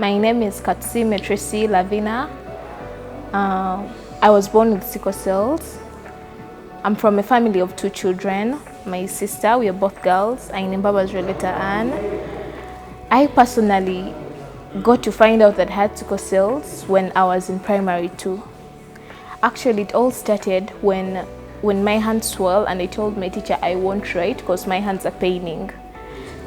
My name is Tracy Lavina. I was born with sickle cells. I'm from a family of 2 children. My sister, we are both girls. I'm Baba's relator Anne. I personally got to find out that I had sickle cells when I was in primary 2. Actually, it all started when my hands swell and I told my teacher I won't write because my hands are paining.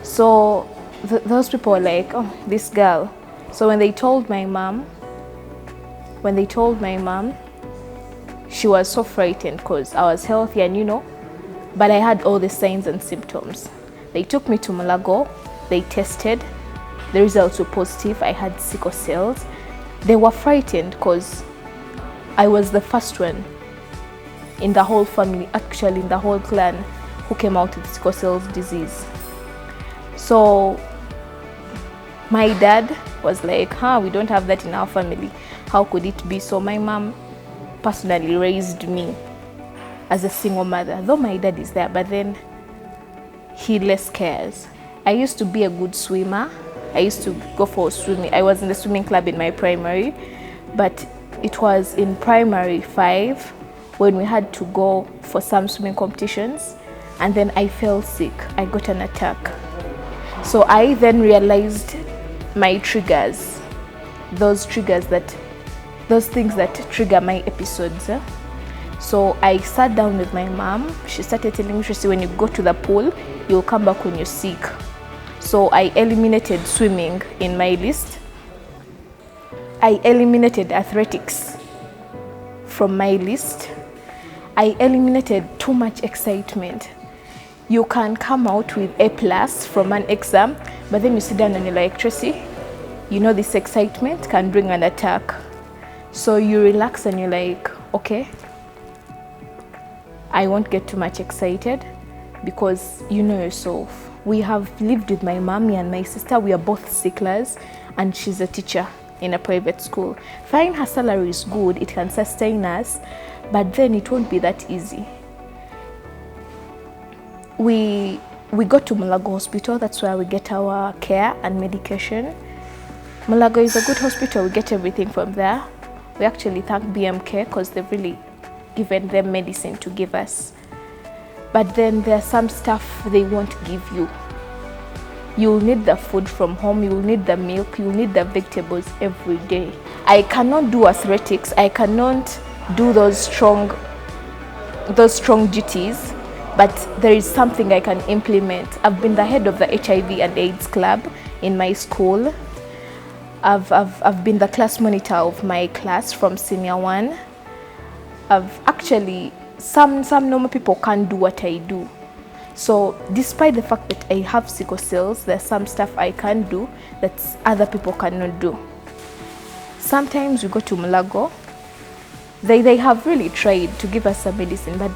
So those people were like, oh, this girl. So when they told my mom, she was so frightened because I was healthy and but I had all the signs and symptoms. They took me to Mulago, they tested, the results were positive, I had sickle cells. They were frightened because I was the first one in the whole family, actually in the whole clan, who came out with sickle cell disease. So my dad was like, we don't have that in our family. How could it be? So my mom personally raised me as a single mother. Though my dad is there, but then he less cares. I used to be a good swimmer. I used to go for swimming. I was in the swimming club in my primary, but it was in primary 5 when we had to go for some swimming competitions, and then I fell sick. I got an attack. So I then realized my triggers, those things that trigger my episodes. So I sat down with my mom. She started telling me, Tracy, when you go to the pool, you'll come back when you're sick. So I eliminated swimming in my list. I eliminated athletics from my list. I eliminated too much excitement. You can come out with A+ from an exam, but then you sit down and you're like, Tracy, this excitement can bring an attack. So you relax and you're like, okay, I won't get too much excited because you know yourself. We have lived with my mommy and my sister. We are both sicklers and she's a teacher in a private school. Fine, her salary is good, it can sustain us, but then it won't be that easy. We go to Mulago Hospital. That's where we get our care and medication. Mulago is a good hospital. We get everything from there. We actually thank BMK because they've really given them medicine to give us. But then there's some stuff they won't give you. You'll need the food from home. You'll need the milk. You'll need the vegetables every day. I cannot do athletics. I cannot do those strong duties. But there is something I can implement. I've been the head of the HIV and AIDS club in my school. I've been the class monitor of my class from senior 1. Some normal people can't do what I do. So despite the fact that I have sickle cells, there's some stuff I can do that other people cannot do. Sometimes we go to Mulago. They have really tried to give us some medicine, but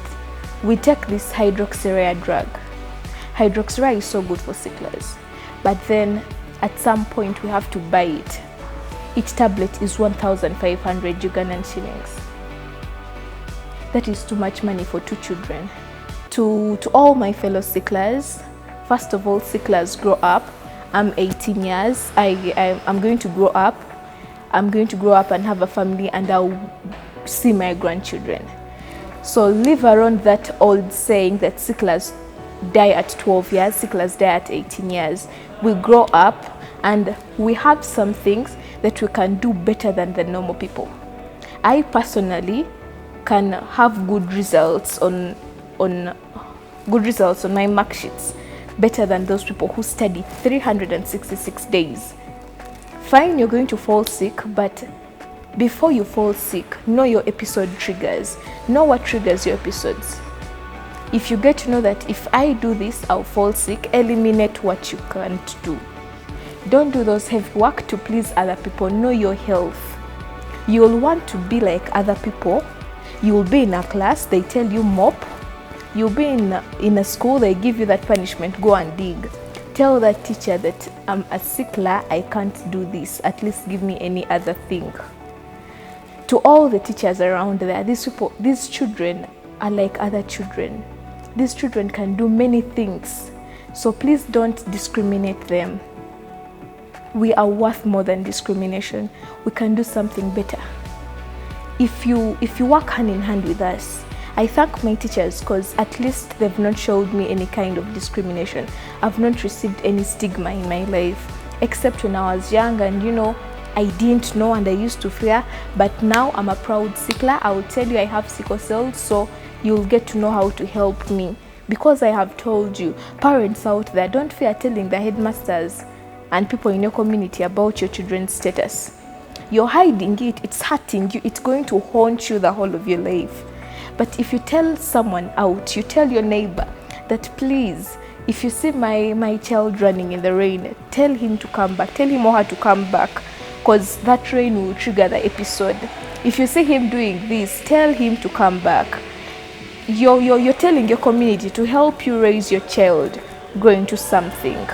we take this hydroxyurea drug. Hydroxyurea is so good for sicklers, but then at some point we have to buy it. Each tablet is 1,500 Ugandan shillings. That is too much money for 2 children. To all my fellow sicklers, first of all, sicklers grow up. I'm 18 years. I'm going to grow up. I'm going to grow up and have a family, and I'll see my grandchildren. So live around that old saying that sicklers die at 12 years, sicklers die at 18 years. We grow up and we have some things that we can do better than the normal people. I personally can have good results on my mark sheets better than those people who study 366 days. Fine, you're going to fall sick, but before you fall sick, know your episode triggers. Know what triggers your episodes. If you get to know that if I do this, I'll fall sick, eliminate what you can't do. Don't do those heavy work to please other people. Know your health. You'll want to be like other people. You'll be in a class, they tell you mop. You'll be in a school, they give you that punishment, go and dig. Tell that teacher that I'm a sickler, I can't do this. At least give me any other thing. To all the teachers around there, these children are like other children. These children can do many things. So please don't discriminate them. we are worth more than discrimination. We can do something better. If you work hand in hand with us, I thank my teachers because at least they've not showed me any kind of discrimination. I've not received any stigma in my life, except when I was young and I didn't know and I used to fear, but now I'm a proud sickler. I will tell you I have sickle cell, so you'll get to know how to help me. Because I have told you, parents out there, don't fear telling the headmasters and people in your community about your children's status. You're hiding it, it's hurting you, it's going to haunt you the whole of your life. But if you tell someone out, you tell your neighbor that please, if you see my child running in the rain, tell him to come back, tell him or her to come back, because that rain will trigger the episode. If you see him doing this, tell him to come back. You're telling your community to help you raise your child grow into something.